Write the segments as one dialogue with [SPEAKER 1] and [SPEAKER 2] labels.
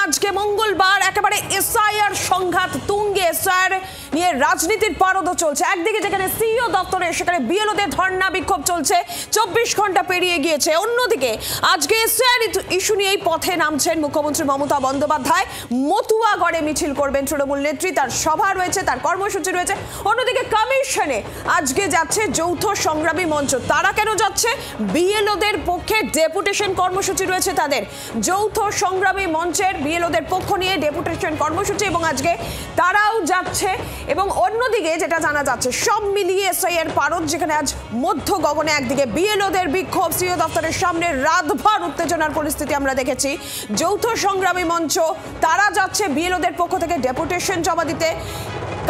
[SPEAKER 1] আজকে মঙ্গলবার একেবারে এসআইআর সংঘাত তুঙ্গে। এসআইআর নিয়ে রাজনীতির পারদ চলছে। একদিকে যেখানে সিইও দপ্তরে সেখানে বিএলওদের ধর্ণা বিক্ষোভ চলছে, 24 ঘন্টা পেরিয়ে গিয়েছে। অন্যদিকে আজকে এসআইআর ইস্যু নিয়েই পথে নামছেন মুখ্যমন্ত্রী মমতা বন্দ্যোপাধ্যায়। মতুয়াগড়ে মিছিল করবেন তৃণমূল নেত্রী, তার সভা রয়েছে, তার কর্মসূচি রয়েছে। অন্যদিকে কমিশনে আজকে যাচ্ছে যৌথ সংগ্রামী মঞ্চ। তারা কেন যাচ্ছে? বিএলওদের পক্ষে ডেপুটেশন কর্মসূচি রয়েছে তাদের। যৌথ সংগ্রামী মঞ্চের বিএলওদের পক্ষ নিয়ে ডেপুটেশন কর্মসূচি এবং আজকে তারাও যাচ্ছে। এবং অন্যদিকে যেটা জানা যাচ্ছে, সব মিলিয়ে এসআইআর পারদ, যেখানে আজ মধ্য গগনে একদিকে বিএলওদের বিক্ষোভ, সিইও দপ্তরের সামনে রাতভর উত্তেজনার পরিস্থিতি আমরা দেখেছি। যৌথ সংগ্রামী মঞ্চ তারা যাচ্ছে বিএলওদের পক্ষ থেকে ডেপুটেশন জমা দিতে।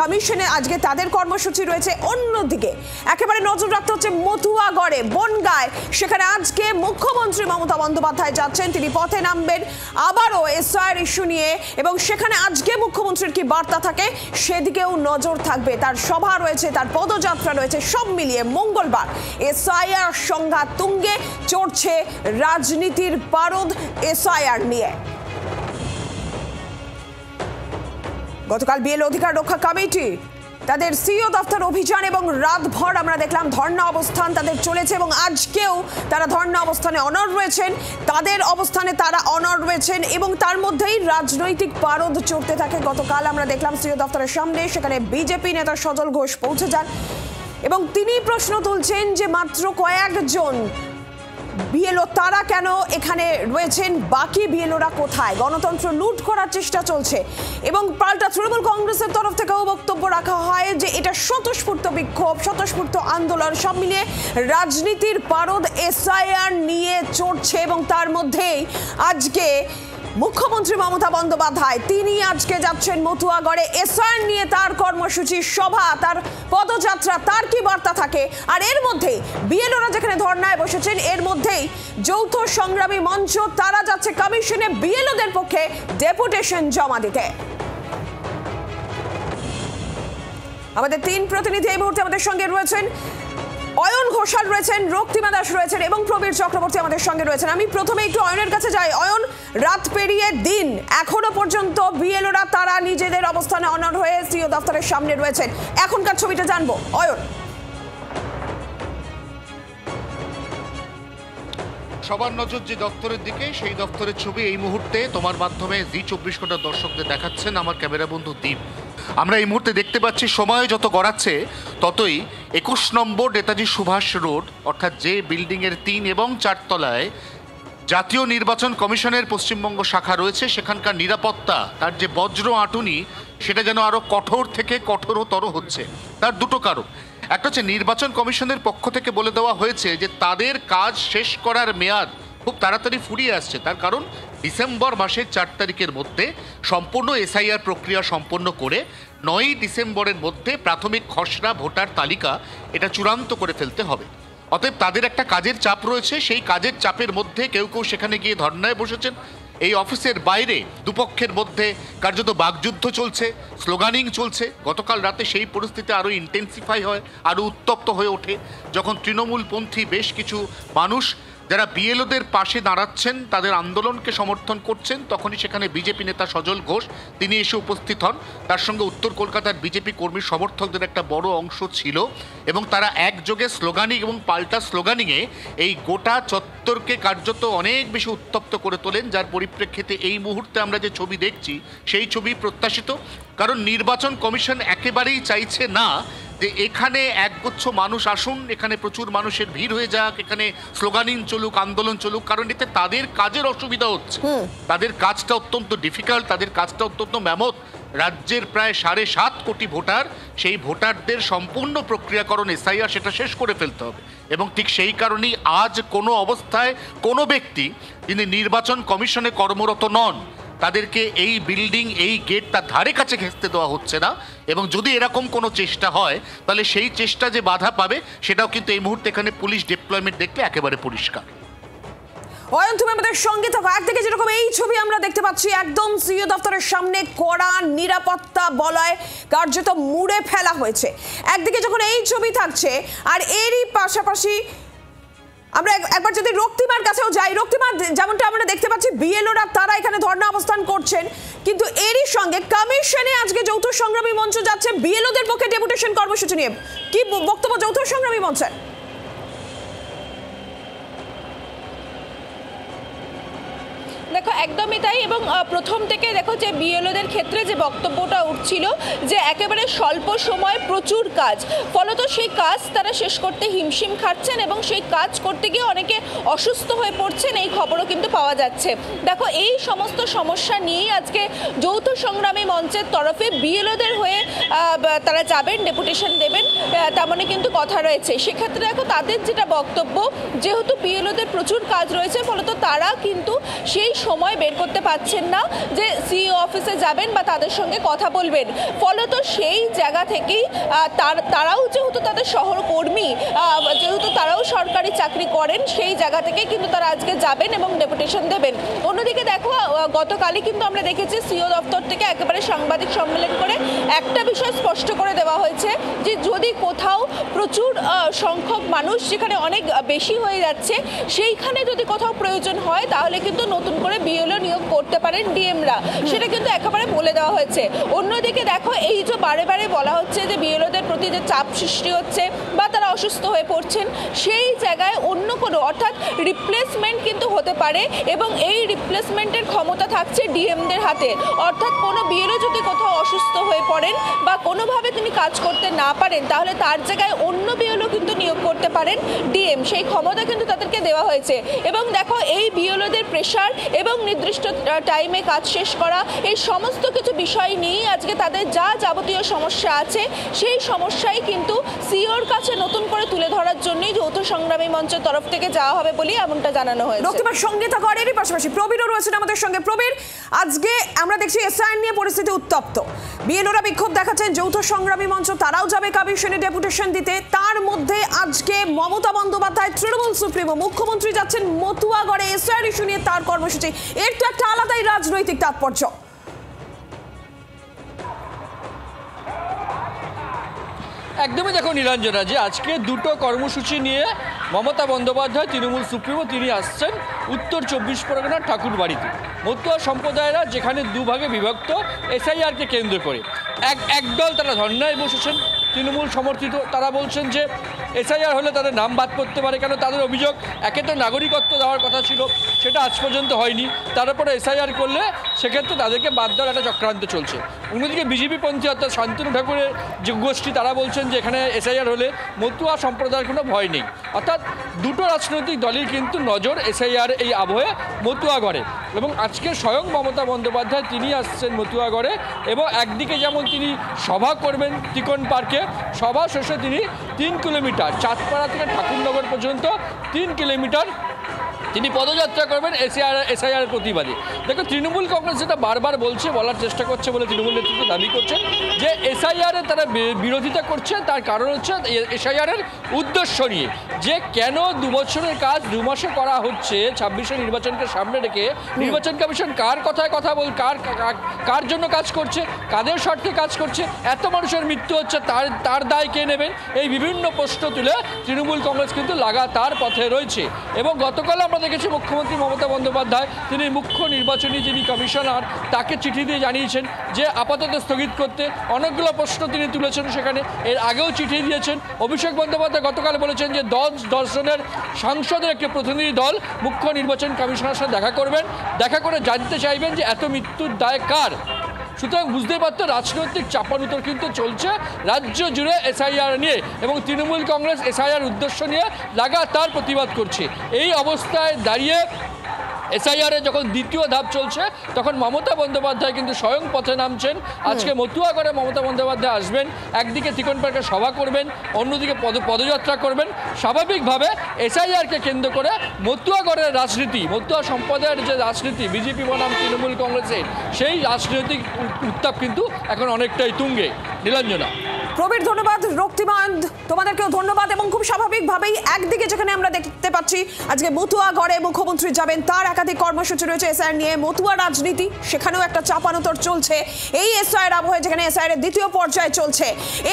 [SPEAKER 1] কমিশনে আজকে তাদের কর্মসূচি রয়েছে। অন্যদিকে একেবারে নজর রাখতে হচ্ছে মতুয়াগড়ে, বনগাঁয়, সেখানে আজকে মুখ্যমন্ত্রী মমতা বন্দ্যোপাধ্যায় যাচ্ছেন। তিনি পথে নামবেন আবারও এসআইআর ইস্যু নিয়ে, এবং সেখানে আজকে মুখ্যমন্ত্রীর কি বার্তা থাকে সেদিকেও নজর থাকবে। তার সভা রয়েছে, তার পদযাত্রা রয়েছে। সব মিলিয়ে মঙ্গলবার এসআইআর সংঘাত তুঙ্গে, চড়ছে রাজনীতির পারদ এসআইআর নিয়ে। গতকাল বিএলও অধিকার রক্ষা কমিটি তাদের সিইও দপ্তর অভিযান এবং রাতভর আমরা দেখলাম ধর্ণা অবস্থান তাদের চলেছে, এবং আজকেও তারা ধর্ণা অবস্থানে অনড় রয়েছেন। তাদের অবস্থানে তারা অনড় রয়েছেন এবং তার মধ্যেই রাজনৈতিক পারদ চড়তে থাকে। গতকাল আমরা দেখলাম সিইও দপ্তরের সামনে সেখানে বিজেপি নেতা সজল ঘোষ পৌঁছে যান এবং তিনি প্রশ্ন তুলছেন যে মাত্র কয়েকজন বিএলও তারা কেন এখানে রয়েছেন, বাকি বিএলওরা কোথায়? গণতন্ত্র লুট করার চেষ্টা চলছে। এবং পাল্টা তৃণমূল কংগ্রেসের তরফ থেকেও বক্তব্য রাখা হয় যে এটা স্বতঃস্ফূর্ত বিক্ষোভ, স্বতঃস্ফূর্ত আন্দোলন। সব মিলিয়ে রাজনীতির পারদ এসআইআর নিয়ে চড়ছে এবং তার মধ্যেই আজকে মুখ্যমন্ত্রী মমতা বন্দ্যোপাধ্যায় তিনি আজকে যাচ্ছেন মতুয়াগড়ে। এসআইআর নিয়ে তার কর্মসূচি, সভা, তার পদযাত্রা, তার কি বার্তা থাকে? আর এর মধ্যেই বিএলওরা যেখানে ধর্নায় বসেছেন, এর মধ্যেই যৌথ সংগ্রামী মঞ্চ তারা যাচ্ছে কমিশনে বিএলওদের পক্ষে ডেপুটেশন জমা দিতে। আমাদের তিন প্রতিনিধি এই মুহূর্তে আমাদের সঙ্গে রয়েছেন। অয়ন ঘোষাল রয়েছেন, রক্তিমা দাস রয়েছেন এবং প্রবীর চক্রবর্তী আমাদের সঙ্গে রয়েছেন। আমি প্রথমে একটু অয়নের কাছে যাই। অয়ন, রাত পেরিয়ে দিন, এখনো পর্যন্ত বিএলওরা তারা নিজেদের অবস্থানে অনড় হয়ে সিইও দপ্তরের সামনে রয়েছেন। এখনকার ছবিটা জানবো অয়ন।
[SPEAKER 2] সবার নজর যে দপ্তরের দিকে, সেই দপ্তরের ছবি এই মুহূর্তে তোমার মাধ্যমে জি24 ঘন্টা দর্শকদের দেখাচ্ছেন আমার ক্যামেরা বন্ধু দীপ। আমরা এই মুহূর্তে দেখতে পাচ্ছি সময় যত গড়াচ্ছে ততই 21 নম্বর নেতাজি সুভাষ রোড, অর্থাৎ যে বিল্ডিংয়ের 3 এবং 4 তলায় জাতীয় নির্বাচন কমিশনের পশ্চিমবঙ্গ শাখা রয়েছে, সেখানকার নিরাপত্তা, তার যে বজ্র আঁটুনি, সেটা যেন আরও কঠোর থেকে কঠোরতর হচ্ছে। তার দুটো কারণ। একটা হচ্ছে নির্বাচন কমিশনের পক্ষ থেকে বলে দেওয়া হয়েছে যে তাদের কাজ শেষ করার মেয়াদ খুব তাড়াতাড়ি ফুরিয়ে আসছে। তার কারণ ডিসেম্বর মাসের 4 তারিখের মধ্যে সম্পূর্ণ এসআইআর প্রক্রিয়া সম্পন্ন করে 9ই ডিসেম্বরের মধ্যে প্রাথমিক খসড়া ভোটার তালিকা এটা চূড়ান্ত করে ফেলতে হবে। অতএব তাদের একটা কাজের চাপ রয়েছে। সেই কাজের চাপের মধ্যে কেউ কেউ সেখানে গিয়ে ধর্নায় বসেছেন। এই অফিসের বাইরে দুপক্ষের মধ্যে কার্যত বাকযুদ্ধ চলছে, স্লোগানিং চলছে। গতকাল রাতে সেই পরিস্থিতি আরও ইন্টেন্সিফাই হয়, আরও উত্তপ্ত হয়ে ওঠে যখন তৃণমূলপন্থী বেশ কিছু মানুষ যারা বিএলওদের পাশে দাঁড়াচ্ছেন, তাদের আন্দোলনকে সমর্থন করছেন, তখনই সেখানে বিজেপি নেতা সজল ঘোষ তিনি এসে উপস্থিত হন। তার সঙ্গে উত্তর কলকাতার বিজেপি কর্মী সমর্থকদের একটা বড় অংশ ছিল এবং তারা একযোগে স্লোগানিং এবং পাল্টা স্লোগানিংয়ে এই গোটা চত্বরকে কার্যত অনেক বেশি উত্তপ্ত করে তোলেন, যার পরিপ্রেক্ষিতে এই মুহূর্তে আমরা যে ছবি দেখছি সেই ছবি প্রত্যাশিত। কারণ নির্বাচন কমিশন একেবারেই চাইছে না যে এখানে একগুচ্ছ মানুষ আসুন, এখানে প্রচুর মানুষের ভিড় হয়ে যাক, এখানে স্লোগানিং চলুক, আন্দোলন চলুক, কারণ এতে তাদের কাজের অসুবিধা হচ্ছে। তাদের কাজটা অত্যন্ত ডিফিকাল্ট, তাদের কাজটা অত্যন্ত ম্যামথ। রাজ্যের প্রায় 7.5 কোটি ভোটার, সেই ভোটারদের সম্পূর্ণ প্রক্রিয়াকরণ এসআইআর সেটা শেষ করে ফেলতে হবে। এবং ঠিক সেই কারণেই আজ কোনো অবস্থায় কোনো ব্যক্তি যিনি নির্বাচন কমিশনে কর্মরত নন, তাদেরকে এই বিল্ডিং, এই গেট তার ধারে কাছে ঘেঁচতে দেওয়া হচ্ছে না। এবং যদি এরকম কোনো চেষ্টা হয় তাহলে সেই চেষ্টা যে বাধা পাবে সেটাও কিন্তু এই মুহূর্তে এখানে পুলিশ ডিপ্লয়মেন্ট দেখলে একেবারে পরিষ্কার।
[SPEAKER 1] অয়ন, তুমি আমাদের সঙ্গে থাকো। একদিকে যেরকম এই ছবি আমরা দেখতে পাচ্ছি, একদম সিইও দপ্তরের সামনে কড়া নিরাপত্তা বলয় কার্যত মুড়ে ফেলা হয়েছে। একদিকে যখন এই ছবি থাকছে, আর এরই পাশাপাশি আমরা একবার যদি রক্তিমার কাছেও যাই, রক্তিমা, যেমনটা আমরা দেখতে পাচ্ছি বিএলওরা তারা এখানে ধর্ণা অবস্থান করছেন, কিন্তু এরই সঙ্গে কমিশনে আজকে যৌথ সংগ্রামী মঞ্চ যাচ্ছে বিএলওদের পক্ষে ডেপুটেশন কর্মসূচি নিয়ে। কি বক্তব্য যৌথ সংগ্রামী মঞ্চের?
[SPEAKER 3] দেখো একদমই তাই, এবং প্রথম থেকে দেখো যে বিএলওদের ক্ষেত্রে যে বক্তব্যটা উঠছিল যে একেবারে স্বল্প সময় প্রচুর কাজ, ফলত সেই কাজ তারা শেষ করতে হিমশিম খাচ্ছেন এবং সেই কাজ করতে গিয়ে অনেকে অসুস্থ হয়ে পড়ছেন, এই খবরও কিন্তু পাওয়া যাচ্ছে। দেখো এই সমস্ত সমস্যা নিয়েই আজকে যৌথ সংগ্রামী মঞ্চের তরফে বিএলওদের হয়ে তারা যাবেন, ডেপুটেশন দেবেন, তেমনই কিন্তু কথা রয়েছে। সেক্ষেত্রে দেখো তাদের যেটা বক্তব্য, যেহেতু বিএলওদের প্রচুর কাজ রয়েছে ফলত তারা কিন্তু সেই সময় বের করতে পারছেন না যে সিইও অফিসে যাবেন বা তাদের সঙ্গে কথা বলবেন, ফলত সেই জায়গা থেকেই তারাও যেহেতু তাদের সহকর্মী, যেহেতু তারাও সরকারি চাকরি করেন, সেই জায়গা থেকে কিন্তু তারা আজকে যাবেন এবং ডেপুটেশন দেবেন। অন্যদিকে দেখো গতকালই কিন্তু আমরা দেখেছি সিইও দপ্তর থেকে একেবারে সাংবাদিক সম্মেলন করে একটা বিষয় স্পষ্ট করে দেওয়া হয়েছে যে যদি কোথাও প্রচুর সংখ্যক মানুষ যেখানে অনেক বেশি হয়ে যাচ্ছে সেইখানে যদি কোথাও প্রয়োজন হয় তাহলে কিন্তু নতুন করে বিএলও নিয়োগ করতে পারেন ডিএমরা, সেটা কিন্তু একেবারে বলে দেওয়া হয়েছে। অন্যদিকে দেখো এই যে বারে বারে বলা হচ্ছে যে বিএলওদের প্রতি যে চাপ সৃষ্টি হচ্ছে বা তারা অসুস্থ হয়ে পড়ছেন, সেই জায়গায় অন্য কোনো অর্থাৎ রিপ্লেসমেন্ট কিন্তু হতে পারে এবং এই রিপ্লেসমেন্টের ক্ষমতা থাকছে ডিএমদের হাতে। অর্থাৎ কোনো বিএলও যদি কোথাও অসুস্থ হয়ে পড়েন বা কোনোভাবে তিনি কাজ করতে না পারেন তাহলে তার জায়গায় অন্য বিএলও কিন্তু নিয়োগ করতে পারেন ডিএম, সেই ক্ষমতা কিন্তু তাদেরকে দেওয়া হয়েছে। এবং দেখো এই বিএলওদের প্রেশার এবং নির্দিষ্ট টাইমে কাজ শেষ করা, এই সমস্ত কিছু বিষয় নিয়েই আজকে তাদের যা যাবতীয় সমস্যা আছে সেই সমস্যাই কিন্তু সিইওর কাছে নতুন করে তুলে ধরার জন্যই যৌথ সংগ্রামী মঞ্চের তরফ থেকে যাওয়া হবে বলে এমনটা জানানো হয়েছে।
[SPEAKER 1] রক্তিমার সঙ্গে থাকার এরই পাশাপাশি প্রবীরও রয়েছেন আমাদের সঙ্গে। প্রবীর, আজকে আমরা দেখছি এসআইআর নিয়ে পরিস্থিতি উত্তপ্ত, বিএলওরা বিক্ষোভ দেখাচ্ছেন, যৌথ সংগ্রামী মঞ্চ তারাও যাবে কমিশনে ডেপুটেশন দিতে। তার মধ্যে আজকে মমতা বন্দ্যোপাধ্যায় তৃণমূল সুপ্রিমো, মুখ্যমন্ত্রী যাচ্ছেন মতুয়াগড়ে এসআইআর ইস্যু নিয়ে তার কর্মসূচি, এর তো একটা আলাদাই রাজনৈতিক তাৎপর্য।
[SPEAKER 4] একদমই দেখো নীলাঞ্জনা, যে আজকে দুটো কর্মসূচি নিয়ে মমতা বন্দ্যোপাধ্যায় তৃণমূল সুপ্রিমো তিনি আসছেন উত্তর 24 পরগনার ঠাকুরবাড়িতে। মতুয়া সম্প্রদায়েরা যেখানে দুভাগে বিভক্ত এসআইআরকে কেন্দ্র করে, একদল তারা ধর্নায় বসেছেন তৃণমূল সমর্থিত, তারা বলছেন যে এসআইআর হলে তাদের নাম বাদ করতে পারে, কেন তাদের অভিযোগ একে তো নাগরিকত্ব দেওয়ার কথা ছিল সেটা আজ পর্যন্ত হয়নি, তার উপরে এসআইআর করলে সেক্ষেত্রে তাদেরকে বাদ দেওয়ার একটা চক্রান্ত চলছে। অন্যদিকে বিজেপি পন্থী অর্থাৎ শান্তনু ঠাকুরের যে গোষ্ঠী তারা বলছেন যে এখানে এসআইআর হলে মতুয়া সম্প্রদায়ের কোনো ভয় নেই। অর্থাৎ দুটো রাজনৈতিক দলের কিন্তু নজর এসআইআর এই আবহে মতুয়াগড়ে, এবং আজকে স্বয়ং মমতা বন্দ্যোপাধ্যায় তিনি আসছেন মতুয়াগড়ে, এবং একদিকে যেমন তিনি সভা করবেন তিকন পার্কে, সভা শেষে তিনি 3 কিলোমিটার চাঁদপাড়া থেকে ঠাকুরনগর পর্যন্ত 3 কিলোমিটার তিনি পদযাত্রা করবেন এসআইআর প্রতিবাদে। দেখো তৃণমূল কংগ্রেস যেটা বারবার বলার চেষ্টা করছে বলে তৃণমূল নেতৃত্ব দাবি করছেন যে এসআইআরের তারা বিরোধিতা করছে, তার কারণ হচ্ছে এসআইআরের উদ্দেশ্য নিয়ে, যে কেন 2 বছরের কাজ 2 মাসে করা হচ্ছে, 26শে নির্বাচনকে সামনে রেখে নির্বাচন কমিশন কার কথায় কথা কার জন্য কাজ করছে, কাদের স্বার্থে কাজ করছে, এত মানুষের মৃত্যু হচ্ছে তার দায় কে নেবেন, এই বিভিন্ন প্রশ্ন তুলে তৃণমূল কংগ্রেস কিন্তু লাগাতার পথে রয়েছে। এবং গতকাল আমরা দেখেছি মুখ্যমন্ত্রী মমতা বন্দ্যোপাধ্যায় তিনি মুখ্য নির্বাচনী যিনি কমিশনার তাকে চিঠি দিয়ে জানিয়েছেন যে আপাতত স্থগিত করতে, অনেকগুলো প্রশ্ন তিনি তুলেছেন সেখানে, এর আগেও চিঠি দিয়েছেন। অভিষেক বন্দ্যোপাধ্যায় গতকাল বলেছেন যে 10 জনের সাংসদের একটি প্রতিনিধি দল মুখ্য নির্বাচন কমিশনারের সাথে দেখা করে জানতে চাইবেন যে এত মৃত্যুর দায় কার। সুতরাং বুঝতে পারতো রাজনৈতিক চাপানুতর কিন্তু চলছে রাজ্য জুড়ে এসআইআর নিয়ে, এবং তৃণমূল কংগ্রেস এসআইআর উদ্দেশ্য নিয়ে লাগাতার প্রতিবাদ করছে। এই অবস্থায় দাঁড়িয়ে এসআইআরে যখন দ্বিতীয় ধাপ চলছে তখন মমতা বন্দ্যোপাধ্যায় কিন্তু স্বয়ং পথে নামছেন। আজকে মতুয়াগড়ে মমতা বন্দ্যোপাধ্যায় আসবেন, একদিকে তিকন পার্কে সভা করবেন, অন্যদিকে পদযাত্রা করবেন। স্বাভাবিকভাবে এসআইআরকে কেন্দ্র করে মতুয়াগড়ের রাজনীতি, মতুয়া সম্প্রদায়ের যে রাজনীতি বিজেপি বনাম তৃণমূল কংগ্রেসের, সেই রাজনৈতিক উত্তাপ কিন্তু এখন অনেকটাই তুঙ্গে। নীলাঞ্জনা।
[SPEAKER 1] প্রবীর ধন্যবাদ, রক্তিমান তোমাদেরকেও ধন্যবাদ। এবং খুব স্বাভাবিকভাবেই একদিকে যেখানে আমরা দেখতে পাচ্ছি আজকে মতুয়া গড়ে মুখ্যমন্ত্রী যাবেন, তার একাধিক কর্মসূচি রয়েছে এসআইআর নিয়ে, মতুয়া রাজনীতি সেখানেও একটা চাপানোতর চলছে এই এসআইআর আবহে, যেখানে এসআইআর এর দ্বিতীয় পর্যায়ে চলছে।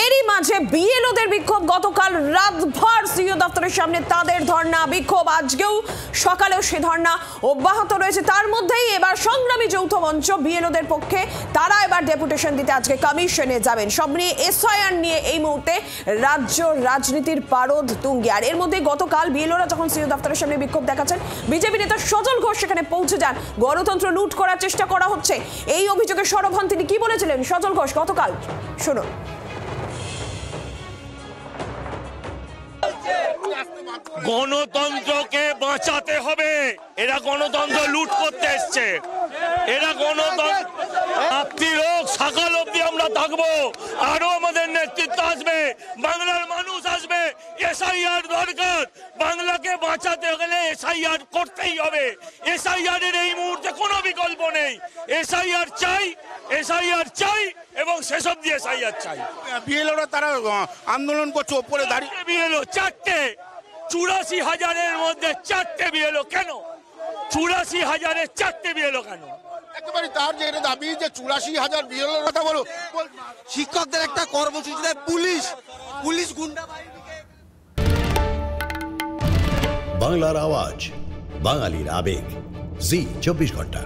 [SPEAKER 1] এরই মাঝে বিএলওদের বিক্ষোভ, গতকাল রাতভর সিইও দপ্তরের সামনে তাদের ধর্ণা বিক্ষোভ, আজকেও সকালেও সে ধর্ণা অব্যাহত রয়েছে। তার মধ্যেই এবার সংগ্রামী যৌথ মঞ্চ বিএলওদের পক্ষে তারা এবার ডেপুটেশন দিতে আজকে কমিশনে যাবেন। সব নিয়ে এসআইআর নিয়ে এই মুহূর্তে রাজ্য রাজনীতির পারদ তুঙ্গে। আর এর মধ্যে গতকাল বিএলওরা যখন সিইও দপ্তরের সামনে বিক্ষোভ দেখাচ্ছেন, বিজেপি নেতা সজল ঘোষ সেখানে পৌঁছে যান। গণতন্ত্র লুট করার চেষ্টা করা হচ্ছে এই অভিযোগে সরব হন তিনি। কি বলেছিলেন সজল ঘোষ গতকাল, শুনুন।
[SPEAKER 5] গণতন্ত্রকে বাঁচাতে হবে। এরা গণতন্ত্র লুট করতে এসছে। এরা গণতন্ত্র রাত্রির হোক সকাল অব্দি আমরা থাকবো, আরো আমাদের নেতৃত্ব আসবে, বাংলার মানুষ আসবে। এসআইআর দরকার, বাংলাকে বাঁচাতে গেলে এসআইআর করতেই হবে। এসআইআর এর এই মুহূর্তে কোনো বিকল্প নেই। এসআইআর চাই, এসআইআর চাই এবং সেসব দিয়ে এসআইআর চাই।
[SPEAKER 6] বিএলওরা তারা আন্দোলন করছে, ওপরে দাঁড়িয়ে
[SPEAKER 5] বিএলও চারটে, 84,000-এর মধ্যে 4টে বিএলও কেন? 84,000-এর 4টে বিএলও কেন?
[SPEAKER 6] একেবারে তার যে এটা দাবি যে 84,000 বিএলওর কথা বলো।
[SPEAKER 7] শিক্ষকদের একটা কর্মসূচিতে পুলিশ গুন্ডা
[SPEAKER 8] বাংলার আওয়াজ, বাঙালির আবেগ, জি 24 ঘন্টা।